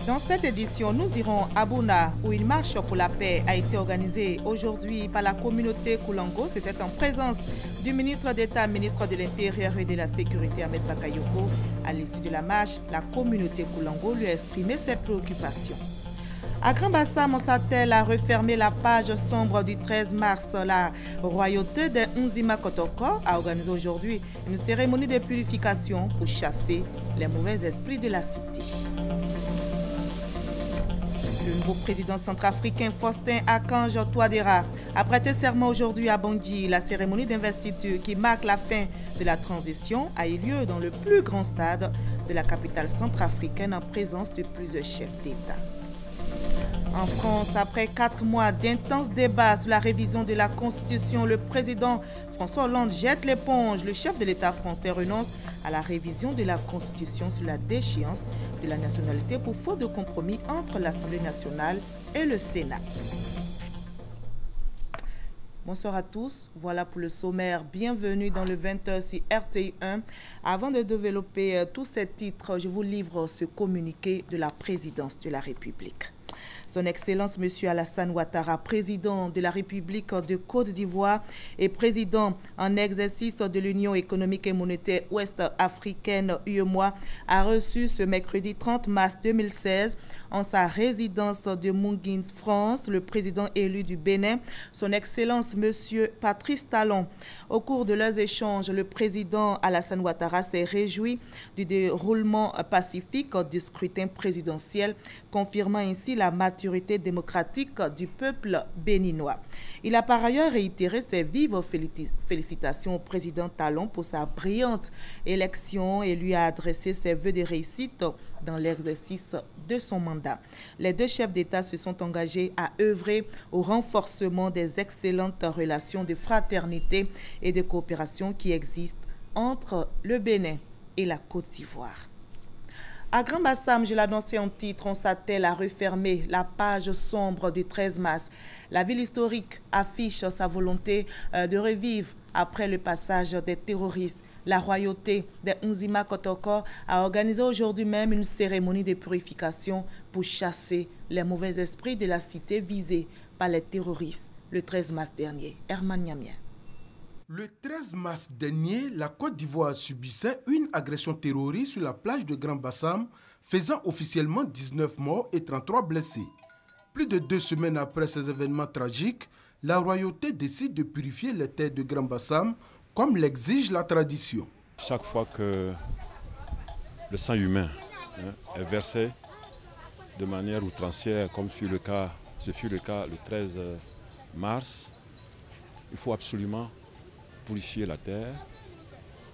Dans cette édition, nous irons à Bouna, où une marche pour la paix a été organisée aujourd'hui par la communauté Koulango. C'était en présence du ministre d'État, ministre de l'Intérieur et de la Sécurité, Ahmed Bakayoko. À l'issue de la marche, la communauté Koulango lui a exprimé ses préoccupations. À Grand Bassam, on s'attelle à refermer la page sombre du 13 mars. La royauté des Nzima Kotoko a organisé aujourd'hui une cérémonie de purification pour chasser les mauvais esprits de la cité. Le nouveau président centrafricain Faustin Archange Touadéra a prêté serment aujourd'hui à Bangui. La cérémonie d'investiture qui marque la fin de la transition a eu lieu dans le plus grand stade de la capitale centrafricaine en présence de plusieurs chefs d'État. En France, après 4 mois d'intenses débats sur la révision de la Constitution, le président François Hollande jette l'éponge. Le chef de l'État français renonce à la révision de la Constitution sur la déchéance de la nationalité pour faute de compromis entre l'Assemblée nationale et le Sénat. Bonsoir à tous, voilà pour le sommaire. Bienvenue dans le 20h sur RTI1. Avant de développer tous ces titres, je vous livre ce communiqué de la présidence de la République. Son Excellence M. Alassane Ouattara, président de la République de Côte d'Ivoire et président en exercice de l'Union économique et monétaire ouest-africaine UEMOA, a reçu ce mercredi 30 mars 2016 en sa résidence de Mungins, France, le président élu du Bénin, son Excellence M. Patrice Talon. Au cours de leurs échanges, le président Alassane Ouattara s'est réjoui du déroulement pacifique du scrutin présidentiel, confirmant ainsi la maturité démocratique du peuple béninois. Il a par ailleurs réitéré ses vives félicitations au président Talon pour sa brillante élection et lui a adressé ses vœux de réussite dans l'exercice de son mandat. Les deux chefs d'État se sont engagés à œuvrer au renforcement des excellentes relations de fraternité et de coopération qui existent entre le Bénin et la Côte d'Ivoire. À Grand Bassam, je l'annonçais en titre, on s'attelle à refermer la page sombre du 13 mars. La ville historique affiche sa volonté de revivre après le passage des terroristes. La royauté des Nzima Kotoko a organisé aujourd'hui même une cérémonie de purification pour chasser les mauvais esprits de la cité visée par les terroristes le 13 mars dernier. Herman Niamien. Le 13 mars dernier, la Côte d'Ivoire subissait une agression terroriste sur la plage de Grand Bassam, faisant officiellement 19 morts et 33 blessés. Plus de 2 semaines après ces événements tragiques, la royauté décide de purifier les terres de Grand Bassam, comme l'exige la tradition. Chaque fois que le sang humain est versé de manière outrancière, comme ce fut le cas le 13 mars, il faut absolument purifier la terre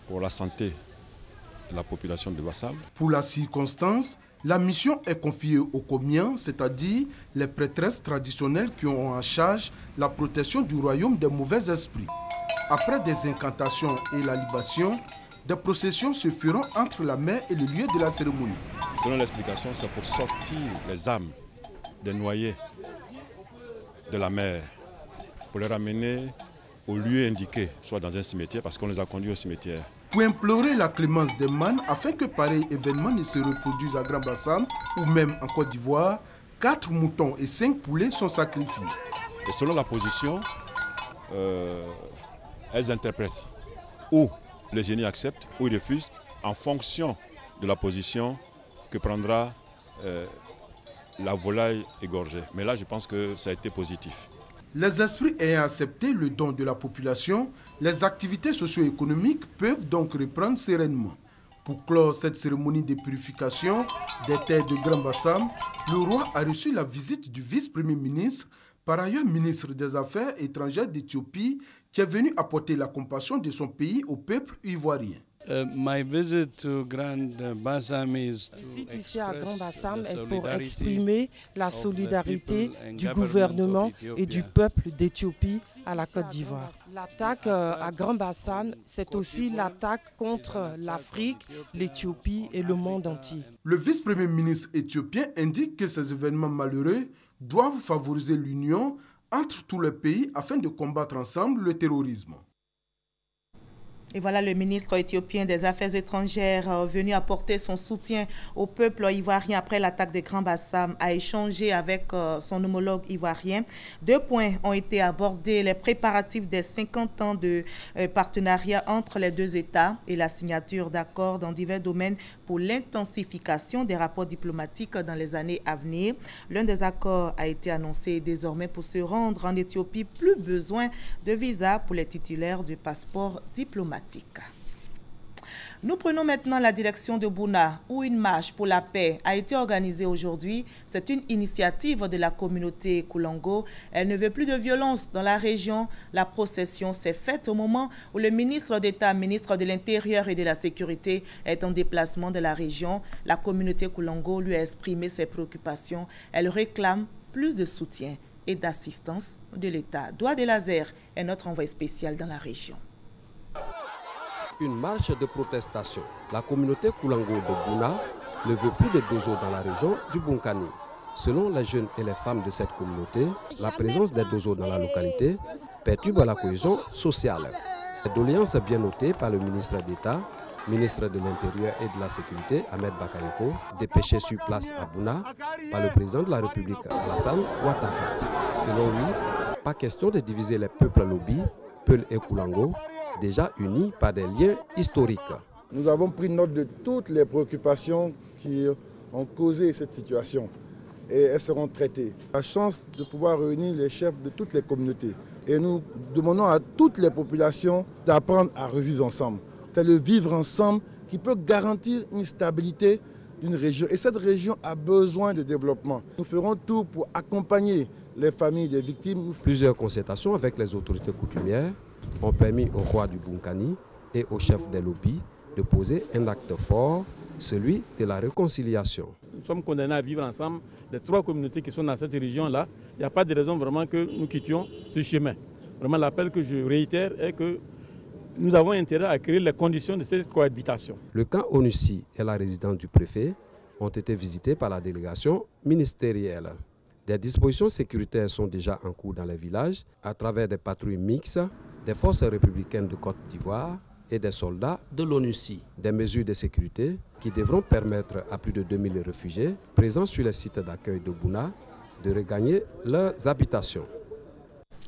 pour la santé de la population de Bassam. Pour la circonstance, la mission est confiée aux Komiens, c'est-à-dire les prêtresses traditionnelles qui ont en charge la protection du royaume des mauvais esprits. Après des incantations et la libation, des processions se feront entre la mer et le lieu de la cérémonie. Selon l'explication, c'est pour sortir les âmes des noyés de la mer, pour les ramener au lieu indiqué, soit dans un cimetière, parce qu'on les a conduits au cimetière. Pour implorer la clémence des man afin que pareil événement ne se reproduise à Grand Bassam ou même en Côte d'Ivoire, 4 moutons et 5 poulets sont sacrifiés. Et selon la position, elles interprètent ou le génie accepte ou il refuse en fonction de la position que prendra la volaille égorgée. Mais là, je pense que ça a été positif. Les esprits ayant accepté le don de la population, les activités socio-économiques peuvent donc reprendre sereinement. Pour clore cette cérémonie de purification des terres de Grand Bassam, le roi a reçu la visite du vice-premier ministre, par ailleurs ministre des Affaires étrangères d'Éthiopie, qui est venu apporter la compassion de son pays au peuple ivoirien. My visit to Grand Bassam is visite ici à Grand Bassam est pour exprimer la solidarité du gouvernement et du peuple d'Éthiopie à la Côte d'Ivoire. L'attaque à Grand Bassam, c'est aussi l'attaque contre l'Afrique, l'Éthiopie et le monde entier. Le vice-premier ministre éthiopien indique que ces événements malheureux doivent favoriser l'union entre tous les pays afin de combattre ensemble le terrorisme. Et voilà le ministre éthiopien des Affaires étrangères venu apporter son soutien au peuple ivoirien après l'attaque de Grand Bassam a échangé avec son homologue ivoirien. 2 points ont été abordés, les préparatifs des 50 ans de partenariat entre les deux États et la signature d'accords dans divers domaines pour l'intensification des rapports diplomatiques dans les années à venir. L'un des accords a été annoncé désormais pour se rendre en Éthiopie, plus besoin de visa pour les titulaires de passeports diplomatiques. Nous prenons maintenant la direction de Bouna, où une marche pour la paix a été organisée aujourd'hui. C'est une initiative de la communauté Koulango. Elle ne veut plus de violence dans la région. La procession s'est faite au moment où le ministre d'État, ministre de l'Intérieur et de la Sécurité, est en déplacement de la région. La communauté Koulango lui a exprimé ses préoccupations. Elle réclame plus de soutien et d'assistance de l'État. Doua de Lazer est notre envoyé spécial dans la région. Une marche de protestation. La communauté Koulango de Bouna ne veut plus de dozo dans la région du Bunkani. Selon les jeunes et les femmes de cette communauté, la présence des dozo dans la localité perturbe la cohésion sociale. Cette doléance est bien notée par le ministre d'État, ministre de l'Intérieur et de la Sécurité, Ahmed Bakayoko, dépêché sur place à Bouna par le président de la République, Alassane Ouattara. Selon lui, pas question de diviser les peuples Lobi, Peul et Koulango, déjà unis par des liens historiques. Nous avons pris note de toutes les préoccupations qui ont causé cette situation et elles seront traitées. La chance de pouvoir réunir les chefs de toutes les communautés et nous demandons à toutes les populations d'apprendre à revivre ensemble. C'est le vivre ensemble qui peut garantir une stabilité d'une région et cette région a besoin de développement. Nous ferons tout pour accompagner les familles des victimes. Plusieurs concertations avec les autorités coutumières ont permis au roi du Bunkani et au chef des lobbies de poser un acte fort, celui de la réconciliation. Nous sommes condamnés à vivre ensemble, les 3 communautés qui sont dans cette région-là. Il n'y a pas de raison vraiment que nous quittions ce chemin. Vraiment, l'appel que je réitère est que nous avons intérêt à créer les conditions de cette cohabitation. Le camp Onussi et la résidence du préfet ont été visités par la délégation ministérielle. Des dispositions sécuritaires sont déjà en cours dans les villages à travers des patrouilles mixtes des forces républicaines de Côte d'Ivoire et des soldats de l'ONUCI. Des mesures de sécurité qui devront permettre à plus de 2000 réfugiés présents sur les sites d'accueil de Bouna de regagner leurs habitations.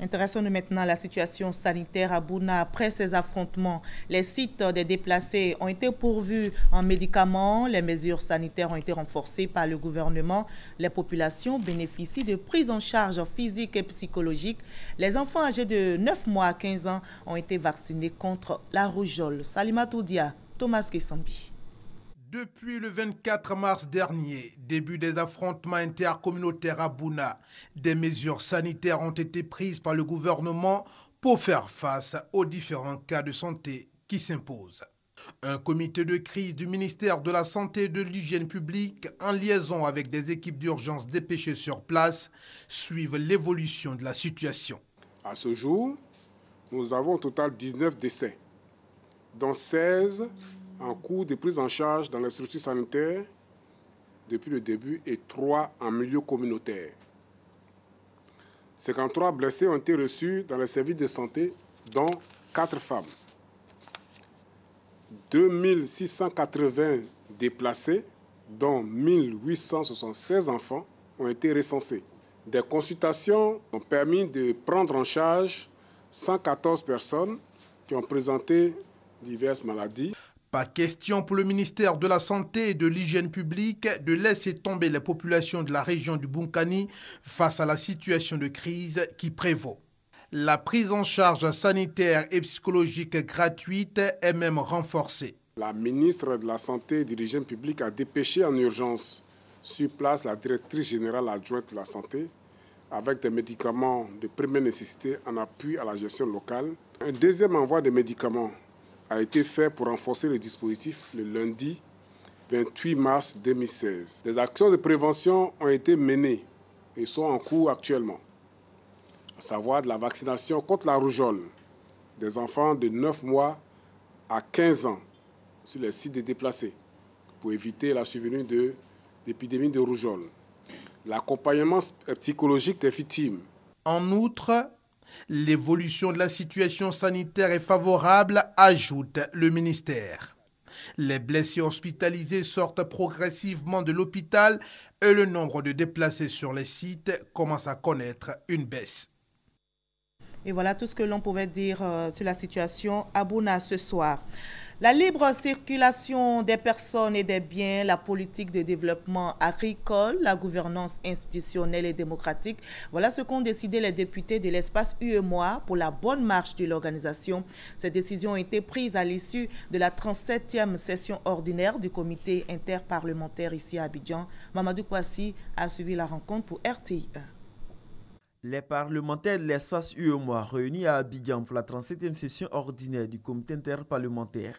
Intéressons-nous maintenant à la situation sanitaire à Bouna. Après ces affrontements, les sites des déplacés ont été pourvus en médicaments. Les mesures sanitaires ont été renforcées par le gouvernement. Les populations bénéficient de prises en charge physique et psychologique. Les enfants âgés de 9 mois à 15 ans ont été vaccinés contre la rougeole. Salima Toudia, Thomas Kessambi. Depuis le 24 mars dernier, début des affrontements intercommunautaires à Bouna, des mesures sanitaires ont été prises par le gouvernement pour faire face aux différents cas de santé qui s'imposent. Un comité de crise du ministère de la Santé et de l'Hygiène publique, en liaison avec des équipes d'urgence dépêchées sur place, suivent l'évolution de la situation. À ce jour, nous avons au total 19 décès, dont 16 en cours de prise en charge dans les structures sanitaires depuis le début et 3 en milieu communautaire. 53 blessés ont été reçus dans les services de santé, dont 4 femmes. 2680 déplacés, dont 1876 enfants, ont été recensés. Des consultations ont permis de prendre en charge 114 personnes qui ont présenté diverses maladies. Pas question pour le ministère de la Santé et de l'Hygiène publique de laisser tomber les populations de la région du Bunkani face à la situation de crise qui prévaut. La prise en charge sanitaire et psychologique gratuite est même renforcée. La ministre de la Santé et de l'Hygiène publique a dépêché en urgence sur place la directrice générale adjointe de la Santé avec des médicaments de première nécessité en appui à la gestion locale. Un deuxième envoi de médicaments a été fait pour renforcer le dispositif le lundi 28 mars 2016. Des actions de prévention ont été menées et sont en cours actuellement, à savoir de la vaccination contre la rougeole des enfants de 9 mois à 15 ans sur les sites de déplacés pour éviter la survenue de l'épidémie de rougeole. L'accompagnement psychologique des victimes. En outre, L'évolution de la situation sanitaire est favorable, ajoute le ministère. Les blessés hospitalisés sortent progressivement de l'hôpital et le nombre de déplacés sur les sites commence à connaître une baisse. Et voilà tout ce que l'on pouvait dire sur la situation à Bouna ce soir. La libre circulation des personnes et des biens, la politique de développement agricole, la gouvernance institutionnelle et démocratique, voilà ce qu'ont décidé les députés de l'espace UEMOA pour la bonne marche de l'organisation. Ces décisions ont été prises à l'issue de la 37e session ordinaire du comité interparlementaire ici à Abidjan. Mamadou Kouassi a suivi la rencontre pour RTI 1. Les parlementaires de l'espace UEMOA réunis à Abidjan pour la 37e session ordinaire du comité interparlementaire.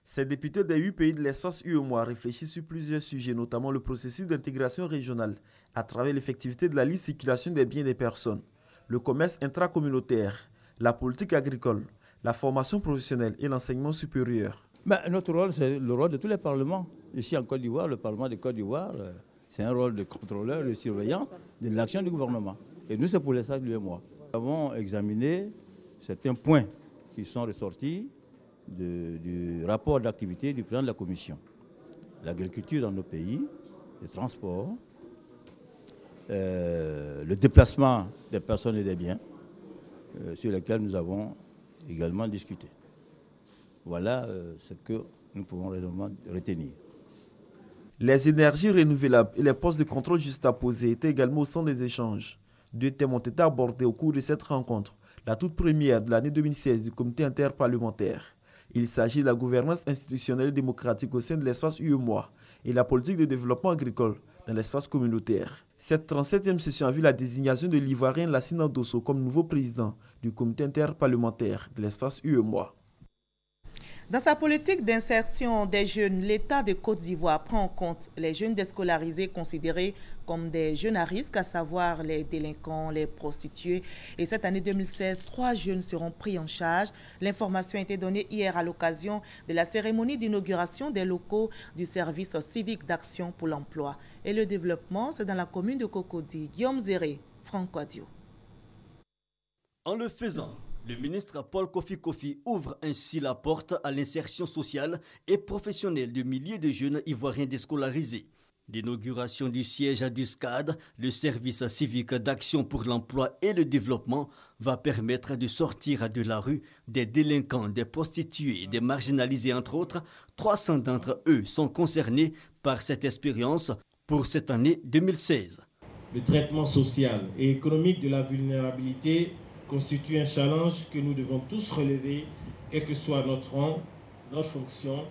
Ces députés des 8 pays de l'espace UEMOA réfléchissent sur plusieurs sujets, notamment le processus d'intégration régionale à travers l'effectivité de la libre circulation des biens des personnes, le commerce intracommunautaire, la politique agricole, la formation professionnelle et l'enseignement supérieur. Notre rôle, c'est le rôle de tous les parlements. Ici en Côte d'Ivoire, le Parlement de Côte d'Ivoire, c'est un rôle de contrôleur, de surveillant de l'action du gouvernement. Et nous, c'est pour les sages, lui et moi. Nous avons examiné certains points qui sont ressortis du rapport d'activité du président de la Commission. L'agriculture dans nos pays, les transports, le déplacement des personnes et des biens, sur lesquels nous avons également discuté. Voilà ce que nous pouvons réellement retenir. Les énergies renouvelables et les postes de contrôle juxtaposés étaient également au centre des échanges. 2 thèmes ont été abordés au cours de cette rencontre, la toute première de l'année 2016 du comité interparlementaire. Il s'agit de la gouvernance institutionnelle et démocratique au sein de l'espace UEMOA et la politique de développement agricole dans l'espace communautaire. Cette 37e session a vu la désignation de l'Ivoirien Lassina Dosso comme nouveau président du comité interparlementaire de l'espace UEMOA. Dans sa politique d'insertion des jeunes, l'État de Côte d'Ivoire prend en compte les jeunes déscolarisés considérés comme des jeunes à risque, à savoir les délinquants, les prostituées. Et cette année 2016, 3 jeunes seront pris en charge. L'information a été donnée hier à l'occasion de la cérémonie d'inauguration des locaux du service civique d'action pour l'emploi et le développement. C'est dans la commune de Cocody. Guillaume Zéré, Franck Quadio. En le faisant, le ministre Paul Kofi ouvre ainsi la porte à l'insertion sociale et professionnelle de milliers de jeunes ivoiriens déscolarisés. L'inauguration du siège du SCAD, le service civique d'action pour l'emploi et le développement, va permettre de sortir de la rue des délinquants, des prostituées, des marginalisés entre autres. 300 d'entre eux sont concernés par cette expérience pour cette année 2016. Le traitement social et économique de la vulnérabilité constitue un challenge que nous devons tous relever, quel que soit notre rang, notre fonction,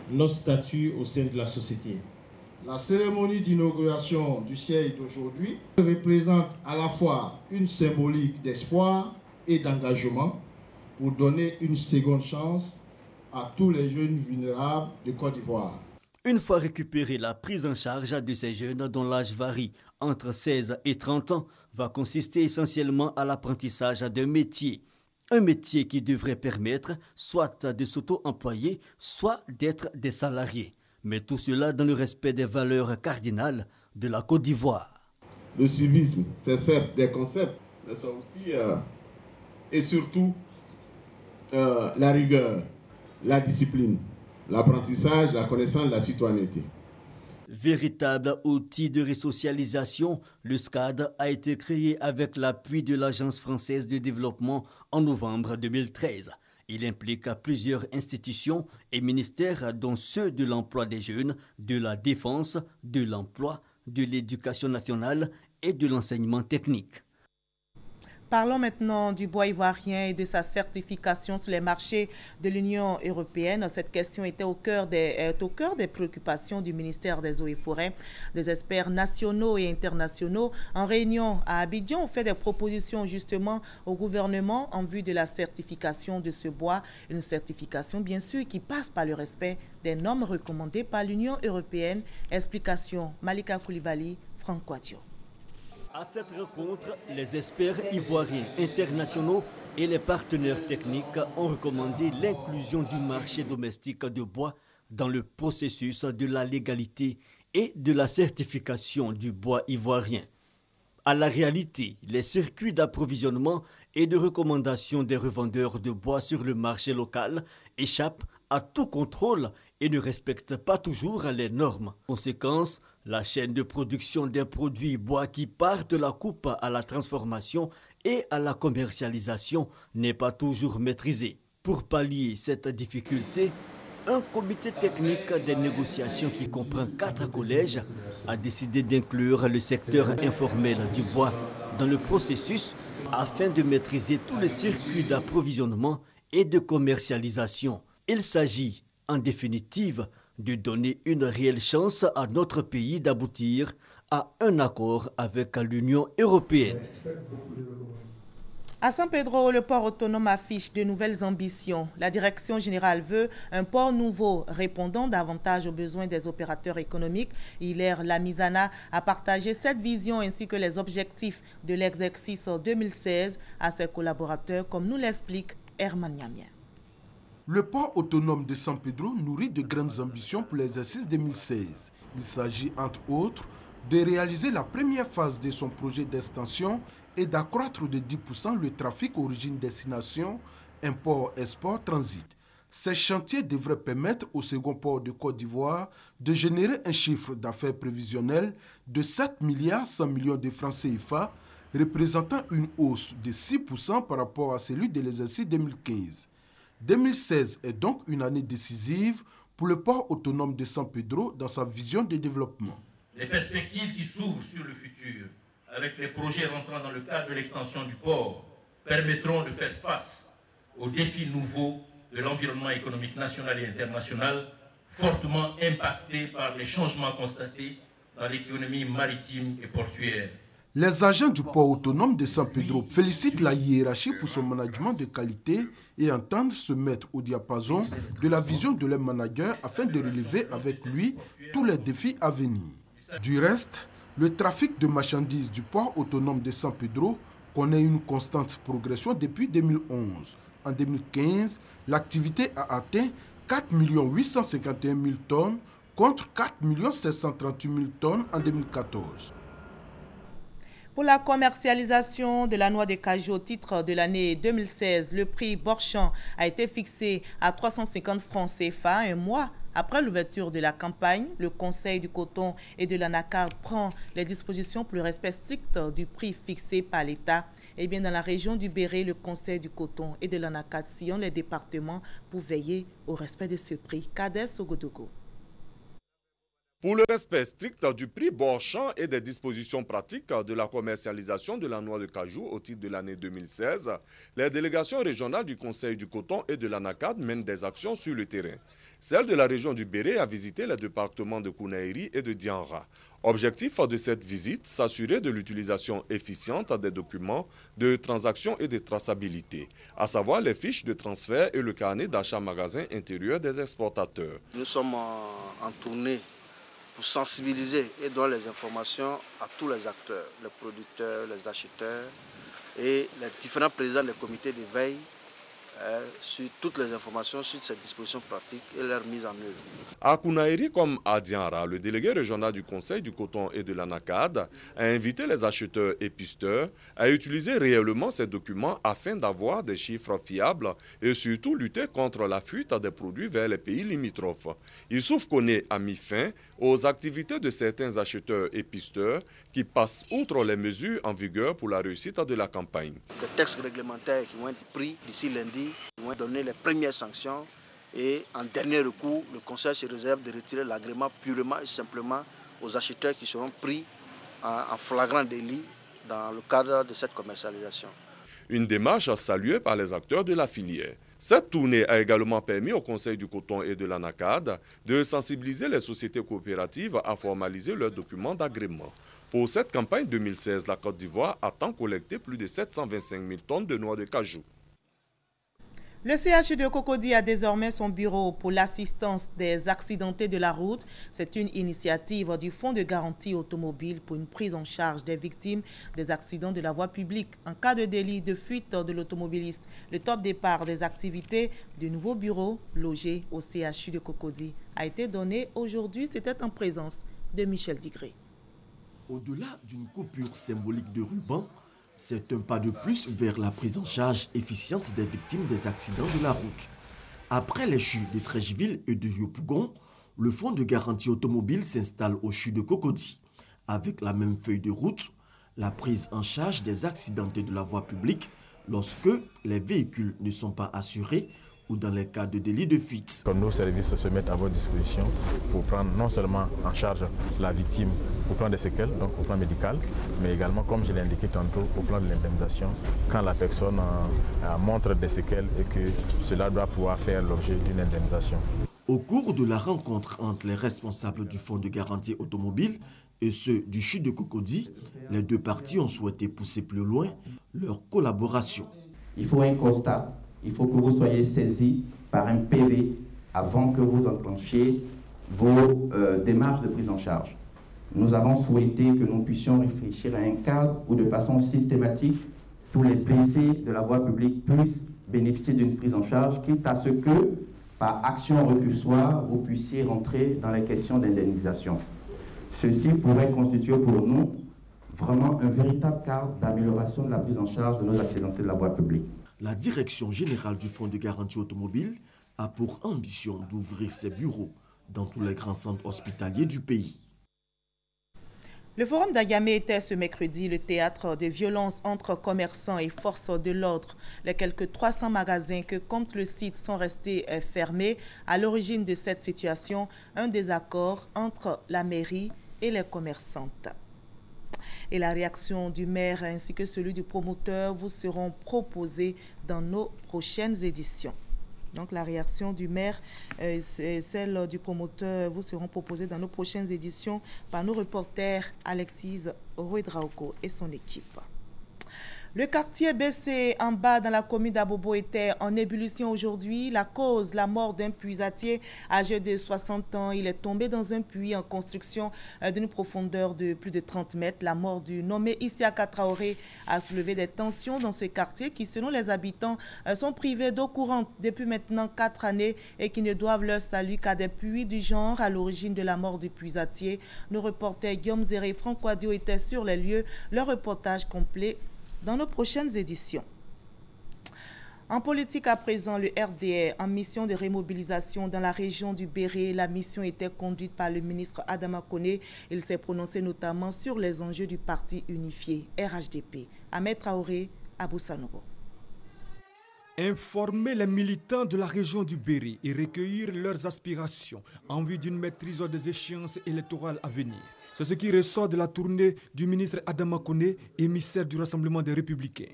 notre statut au sein de la société. La cérémonie d'inauguration du siège d'aujourd'hui représente à la fois une symbolique d'espoir et d'engagement pour donner une seconde chance à tous les jeunes vulnérables de Côte d'Ivoire. Une fois récupérée, la prise en charge de ces jeunes dont l'âge varie entre 16 et 30 ans va consister essentiellement à l'apprentissage d'un métier. Un métier qui devrait permettre soit de s'auto-employer, soit d'être des salariés. Mais tout cela dans le respect des valeurs cardinales de la Côte d'Ivoire. Le civisme, c'est certes des concepts, mais c'est aussi et surtout la rigueur, la discipline, l'apprentissage, la connaissance de la citoyenneté. Véritable outil de resocialisation, le SCAD a été créé avec l'appui de l'Agence française de développement en novembre 2013. Il implique plusieurs institutions et ministères, dont ceux de l'emploi des jeunes, de la défense, de l'emploi, de l'éducation nationale et de l'enseignement technique. Parlons maintenant du bois ivoirien et de sa certification sur les marchés de l'Union européenne. Cette question était au cœur des préoccupations du ministère des Eaux et Forêts. Des experts nationaux et internationaux en réunion à Abidjan ont fait des propositions justement au gouvernement en vue de la certification de ce bois. Une certification bien sûr qui passe par le respect des normes recommandées par l'Union européenne. Explication Malika Koulibaly, Franck Quadio. À cette rencontre, les experts ivoiriens internationaux et les partenaires techniques ont recommandé l'inclusion du marché domestique de bois dans le processus de la légalité et de la certification du bois ivoirien. À la réalité, les circuits d'approvisionnement et de recommandation des revendeurs de bois sur le marché local échappent à tout contrôle et ne respectent pas toujours les normes. Conséquence, la chaîne de production des produits bois qui partent de la coupe à la transformation et à la commercialisation n'est pas toujours maîtrisée. Pour pallier cette difficulté, un comité technique des négociations qui comprend 4 collèges a décidé d'inclure le secteur informel du bois dans le processus afin de maîtriser tous les circuits d'approvisionnement et de commercialisation. Il s'agit, en définitive, de donner une réelle chance à notre pays d'aboutir à un accord avec l'Union européenne. À San Pedro, le port autonome affiche de nouvelles ambitions. La direction générale veut un port nouveau répondant davantage aux besoins des opérateurs économiques. Hilaire Lamizana a partagé cette vision ainsi que les objectifs de l'exercice 2016 à ses collaborateurs, comme nous l'explique Herman Niamien. Le port autonome de San Pedro nourrit de grandes ambitions pour l'exercice 2016. Il s'agit entre autres de réaliser la première phase de son projet d'extension et d'accroître de 10% le trafic origine-destination, import-export-transit. Ces chantiers devraient permettre au second port de Côte d'Ivoire de générer un chiffre d'affaires prévisionnel de 7 milliards 100 millions de francs CFA, représentant une hausse de 6% par rapport à celui de l'exercice 2015. 2016 est donc une année décisive pour le port autonome de San Pedro dans sa vision de développement. Les perspectives qui s'ouvrent sur le futur, avec les projets rentrant dans le cadre de l'extension du port, permettront de faire face aux défis nouveaux de l'environnement économique national et international, fortement impacté par les changements constatés dans l'économie maritime et portuaire. Les agents du port autonome de San Pedro félicitent la hiérarchie pour son management de qualité et entendent se mettre au diapason de la vision de leur manager afin de relever avec lui tous les défis à venir. Du reste, le trafic de marchandises du port autonome de San Pedro connaît une constante progression depuis 2011. En 2015, l'activité a atteint 4 851 000 tonnes contre 4 738 000 tonnes en 2014. Pour la commercialisation de la noix de cajou au titre de l'année 2016, le prix Borchamp a été fixé à 350 francs CFA un mois. Après l'ouverture de la campagne, le Conseil du coton et de l'anacarde prend les dispositions pour le respect strict du prix fixé par l'État. Et bien dans la région du Béret, le Conseil du coton et de l'anacarde sillonne les départements pour veiller au respect de ce prix. Kader Sogodogo. Pour le respect strict du prix Borchamp et des dispositions pratiques de la commercialisation de la noix de cajou au titre de l'année 2016, les délégations régionales du Conseil du coton et de l'anacarde mènent des actions sur le terrain. Celle de la région du Béret a visité les départements de Kounaïri et de Dianra. Objectif de cette visite, s'assurer de l'utilisation efficiente des documents de transaction et de traçabilité, à savoir les fiches de transfert et le carnet d'achat magasin intérieur des exportateurs. Nous sommes en tournée pour sensibiliser et donner les informations à tous les acteurs, les producteurs, les acheteurs et les différents présidents des comités de veille sur toutes les informations sur ces dispositions pratiques et leur mise en œuvre. À Kounaïri comme à Dianra, le délégué régional du Conseil du coton et de l'anacarde a invité les acheteurs et pisteurs à utiliser réellement ces documents afin d'avoir des chiffres fiables et surtout lutter contre la fuite des produits vers les pays limitrophes. Youssouf Koné a mis fin aux activités de certains acheteurs et pisteurs qui passent outre les mesures en vigueur pour la réussite de la campagne. Des textes réglementaires qui vont être pris d'ici lundi vont donner les premières sanctions et en dernier recours, le Conseil se réserve de retirer l'agrément purement et simplement aux acheteurs qui seront pris en flagrant délit dans le cadre de cette commercialisation. Une démarche saluée par les acteurs de la filière. Cette tournée a également permis au Conseil du coton et de l'anacarde de sensibiliser les sociétés coopératives à formaliser leurs documents d'agrément. Pour cette campagne 2016, la Côte d'Ivoire attend collecter plus de 725 000 tonnes de noix de cajou. Le CHU de Cocody a désormais son bureau pour l'assistance des accidentés de la route. C'est une initiative du Fonds de garantie automobile pour une prise en charge des victimes des accidents de la voie publique. En cas de délit de fuite de l'automobiliste, le top départ des activités du nouveau bureau logé au CHU de Cocody a été donné aujourd'hui. C'était en présence de Michel Digré. Au-delà d'une coupure symbolique de ruban, C'est un pas de plus vers la prise en charge efficiente des victimes des accidents de la route. Après les CHU de Treichville et de Yopougon, le fonds de garantie automobile s'installe au CHU de Cocody. Avec la même feuille de route, la prise en charge des accidentés de la voie publique lorsque les véhicules ne sont pas assurés ou dans les cas de délit de fuite. Nos services se mettent à votre disposition pour prendre non seulement en charge la victime au plan des séquelles, donc au plan médical, mais également, comme je l'ai indiqué tantôt, au plan de l'indemnisation, quand la personne montre des séquelles et que cela doit pouvoir faire l'objet d'une indemnisation. Au cours de la rencontre entre les responsables du fonds de garantie automobile et ceux du CHU de Cocody, les deux parties ont souhaité pousser plus loin leur collaboration. Il faut un constat, il faut que vous soyez saisis par un PV avant que vous enclenchiez vos démarches de prise en charge. Nous avons souhaité que nous puissions réfléchir à un cadre où de façon systématique, tous les blessés de la voie publique puissent bénéficier d'une prise en charge, quitte à ce que, par action récursoire, vous puissiez rentrer dans les questions d'indemnisation. Ceci pourrait constituer pour nous vraiment un véritable cadre d'amélioration de la prise en charge de nos accidentés de la voie publique. La direction générale du fonds de garantie automobile a pour ambition d'ouvrir ses bureaux dans tous les grands centres hospitaliers du pays. Le forum d'Ayamé était ce mercredi le théâtre de violences entre commerçants et forces de l'ordre. Les quelques 300 magasins que compte le site sont restés fermés. À l'origine de cette situation, un désaccord entre la mairie et les commerçantes. Et la réaction du maire ainsi que celui du promoteur vous seront proposés dans nos prochaines éditions. Donc la réaction du maire et celle du promoteur vous seront proposées dans nos prochaines éditions par nos reporters Alexis Rouedraogo et son équipe. Le quartier BC en bas dans la commune d'Abobo était en ébullition aujourd'hui. La cause, la mort d'un puisatier âgé de 60 ans. Il est tombé dans un puits en construction d'une profondeur de plus de 30 mètres. La mort du nommé Isiaka Traoré a soulevé des tensions dans ce quartier qui, selon les habitants, sont privés d'eau courante depuis maintenant 4 années et qui ne doivent leur salut qu'à des puits du genre à l'origine de la mort du puisatier. Nos reporters Guillaume Zéré et Franck Wadio étaient sur les lieux. Leur reportage complet dans nos prochaines éditions. En politique à présent, le RDR en mission de remobilisation dans la région du Béré. La mission était conduite par le ministre Adama Koné. Il s'est prononcé notamment sur les enjeux du parti unifié RHDP. Ahmed Traoré, Abou Sanogo. Informer les militants de la région du Béré et recueillir leurs aspirations en vue d'une maîtrise des échéances électorales à venir. C'est ce qui ressort de la tournée du ministre Adama Koné, émissaire du Rassemblement des Républicains.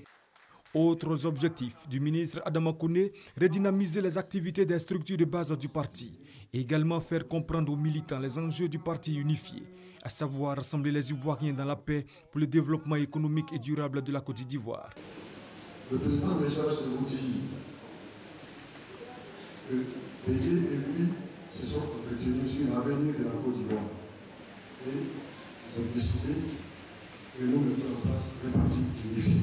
Autres objectifs du ministre Adama Koné, redynamiser les activités des structures de base du parti et également faire comprendre aux militants les enjeux du parti unifié, à savoir rassembler les Ivoiriens dans la paix pour le développement économique et durable de la Côte d'Ivoire. Le président message de vous dire que Bédié et lui se sont entretenus sur l'avenir de la Côte d'Ivoire. Et ils ont décidé que nous mettons en place un parti unifié.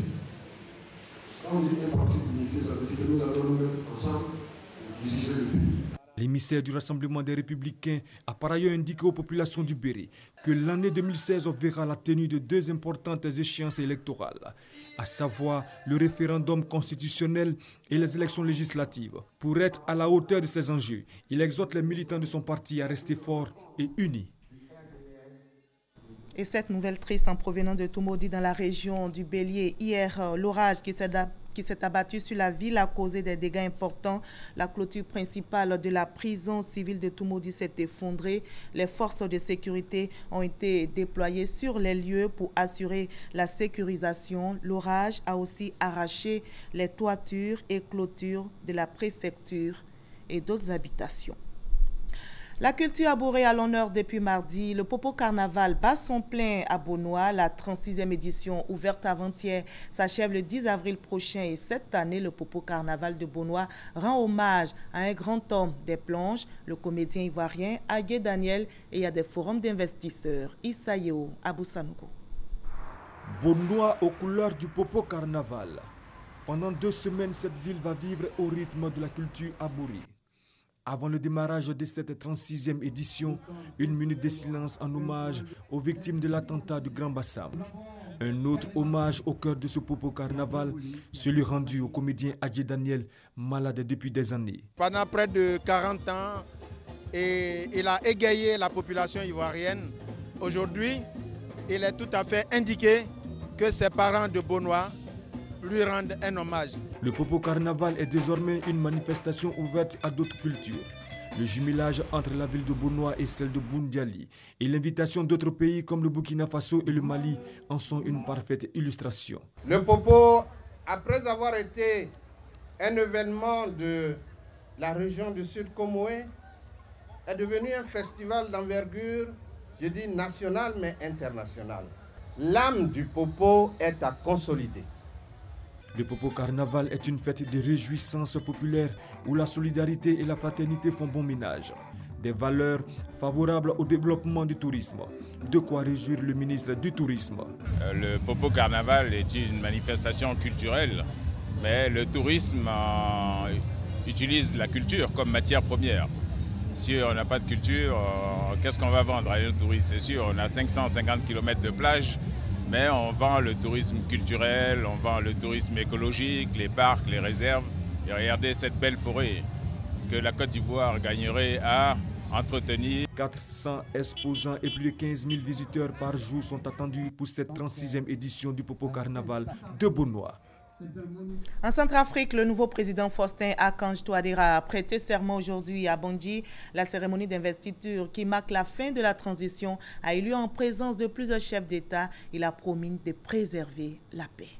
Quand on dit un parti unifié, ça veut dire que nous allons nous mettre ensemble pour diriger le pays. L'émissaire du Rassemblement des Républicains a par ailleurs indiqué aux populations du Béré que l'année 2016 verra la tenue de 2 importantes échéances électorales, à savoir le référendum constitutionnel et les élections législatives. Pour être à la hauteur de ces enjeux, il exhorte les militants de son parti à rester forts et unis. Et cette nouvelle triste en provenant de Toumoudi dans la région du Bélier. Hier, l'orage qui s'est abattu sur la ville a causé des dégâts importants. La clôture principale de la prison civile de Toumoudi s'est effondrée. Les forces de sécurité ont été déployées sur les lieux pour assurer la sécurisation. L'orage a aussi arraché les toitures et clôtures de la préfecture et d'autres habitations. La culture abourée à l'honneur depuis mardi. Le Popo Carnaval bat son plein à Beaunois. La 36e édition, ouverte avant-hier, s'achève le 10 avril prochain. Et cette année, le Popo Carnaval de Beaunois rend hommage à un grand homme des planches, le comédien ivoirien Agué Daniel, et à des forums d'investisseurs. Issa Yeo, Abou Sanogo. Beaunois aux couleurs du Popo Carnaval. Pendant 2 semaines, cette ville va vivre au rythme de la culture abourée. Avant le démarrage de cette 36e édition, 1 minute de silence en hommage aux victimes de l'attentat du Grand Bassam. Un autre hommage au cœur de ce Popo Carnaval, celui rendu au comédien Adji Daniel, malade depuis des années. Pendant près de 40 ans, il a égayé la population ivoirienne. Aujourd'hui, il est tout à fait indiqué que ses parents de Beaunois lui rendent un hommage. Le Popo Carnaval est désormais une manifestation ouverte à d'autres cultures. Le jumelage entre la ville de Beaunois et celle de Boundiali et l'invitation d'autres pays comme le Burkina Faso et le Mali en sont une parfaite illustration. Le Popo, après avoir été un événement de la région du Sud Comoé, est devenu un festival d'envergure, je dis nationale mais internationale. L'âme du Popo est à consolider. Le Popo Carnaval est une fête de réjouissance populaire où la solidarité et la fraternité font bon ménage. Des valeurs favorables au développement du tourisme. De quoi réjouir le ministre du Tourisme. Le Popo Carnaval est une manifestation culturelle, mais le tourisme utilise la culture comme matière première. Si on n'a pas de culture, qu'est-ce qu'on va vendre à nos touristes? C'est sûr, on a 550 km de plage, mais on vend le tourisme culturel, on vend le tourisme écologique, les parcs, les réserves. Et regardez cette belle forêt que la Côte d'Ivoire gagnerait à entretenir. 400 exposants et plus de 15 000 visiteurs par jour sont attendus pour cette 36e édition du Popo Carnaval de Beaunois. En Centrafrique, le nouveau président Faustin Archange Touadéra a prêté serment aujourd'hui à Bangui. La cérémonie d'investiture qui marque la fin de la transition a eu lieu en présence de plusieurs chefs d'État. Il a promis de préserver la paix.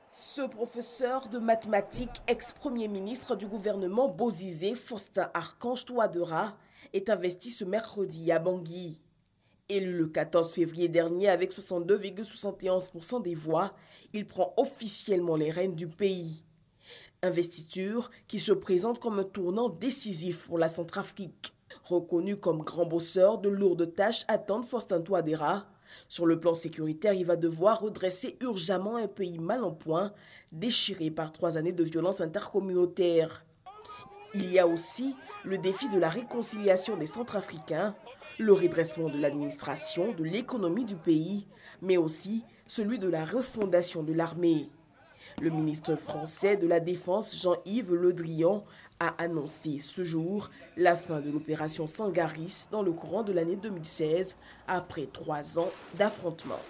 Ce professeur de mathématiques, ex-premier ministre du gouvernement Bozizé, Faustin Archange Touadéra, est investi ce mercredi à Bangui. Élu le 14 février dernier avec 62,71% des voix, il prend officiellement les rênes du pays. Investiture qui se présente comme un tournant décisif pour la Centrafrique. Reconnu comme grand bosseur, de lourdes tâches attendent Faustin Touadéra. Sur le plan sécuritaire, il va devoir redresser urgemment un pays mal en point, déchiré par 3 années de violence intercommunautaire. Il y a aussi le défi de la réconciliation des Centrafricains, le redressement de l'administration, de l'économie du pays, mais aussi celui de la refondation de l'armée. Le ministre français de la Défense, Jean-Yves Le Drian, a annoncé ce jour la fin de l'opération Sangaris dans le courant de l'année 2016, après 3 ans d'affrontements.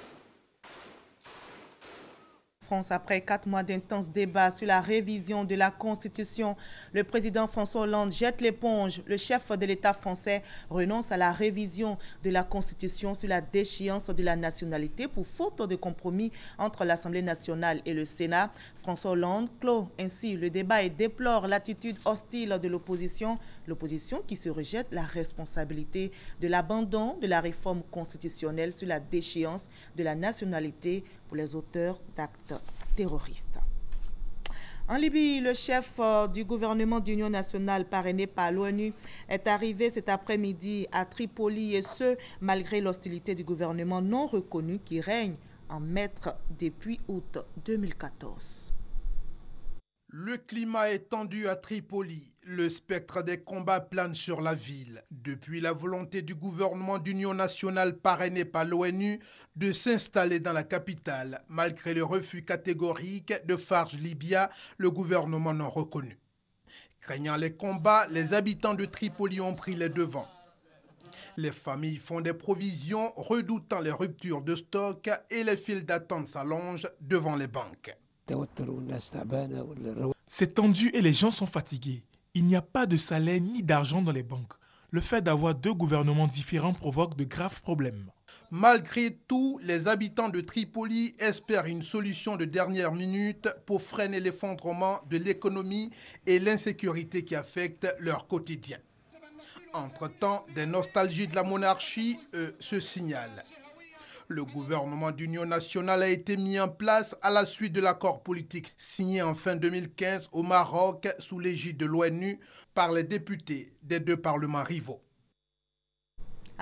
Après 4 mois d'intenses débats sur la révision de la Constitution, le président François Hollande jette l'éponge. Le chef de l'État français renonce à la révision de la Constitution sur la déchéance de la nationalité pour faute de compromis entre l'Assemblée nationale et le Sénat. François Hollande clôt ainsi le débat et déplore l'attitude hostile de l'opposition qui se rejette la responsabilité de l'abandon de la réforme constitutionnelle sur la déchéance de la nationalité pour les auteurs d'actes terroristes. En Libye, le chef du gouvernement d'union nationale parrainé par l'ONU est arrivé cet après-midi à Tripoli et ce, malgré l'hostilité du gouvernement non reconnu qui règne en maître depuis août 2014. Le climat est tendu à Tripoli. Le spectre des combats plane sur la ville. Depuis la volonté du gouvernement d'union nationale parrainé par l'ONU de s'installer dans la capitale, malgré le refus catégorique de Farj Libya, le gouvernement non reconnu. Craignant les combats, les habitants de Tripoli ont pris les devants. Les familles font des provisions, redoutant les ruptures de stock et les files d'attente s'allongent devant les banques. C'est tendu et les gens sont fatigués. Il n'y a pas de salaire ni d'argent dans les banques. Le fait d'avoir 2 gouvernements différents provoque de graves problèmes. Malgré tout, les habitants de Tripoli espèrent une solution de dernière minute pour freiner l'effondrement de l'économie et l'insécurité qui affectent leur quotidien. Entre-temps, des nostalgies de la monarchie se signalent. Le gouvernement d'union nationale a été mis en place à la suite de l'accord politique signé en fin 2015 au Maroc sous l'égide de l'ONU par les députés des 2 parlements rivaux.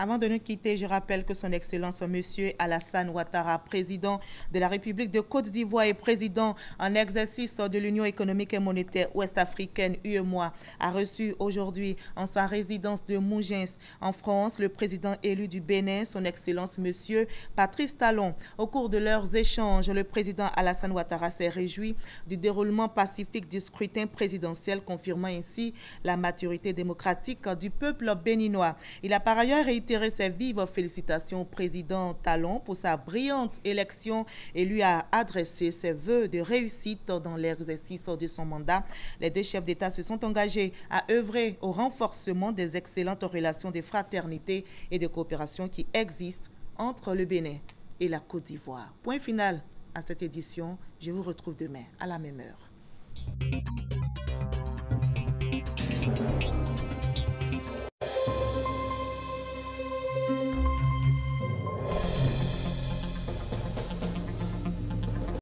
Avant de nous quitter, je rappelle que son Excellence M. Alassane Ouattara, président de la République de Côte d'Ivoire et président en exercice de l'Union économique et monétaire ouest-africaine UEMOA, a reçu aujourd'hui en sa résidence de Mougins en France le président élu du Bénin, son Excellence M. Patrice Talon. Au cours de leurs échanges, le président Alassane Ouattara s'est réjoui du déroulement pacifique du scrutin présidentiel, confirmant ainsi la maturité démocratique du peuple béninois. Il a par ailleurs réitéré ses vives félicitations au président Talon pour sa brillante élection et lui a adressé ses vœux de réussite dans l'exercice de son mandat. Les deux chefs d'État se sont engagés à œuvrer au renforcement des excellentes relations de fraternité et de coopération qui existent entre le Bénin et la Côte d'Ivoire. Point final à cette édition. Je vous retrouve demain à la même heure.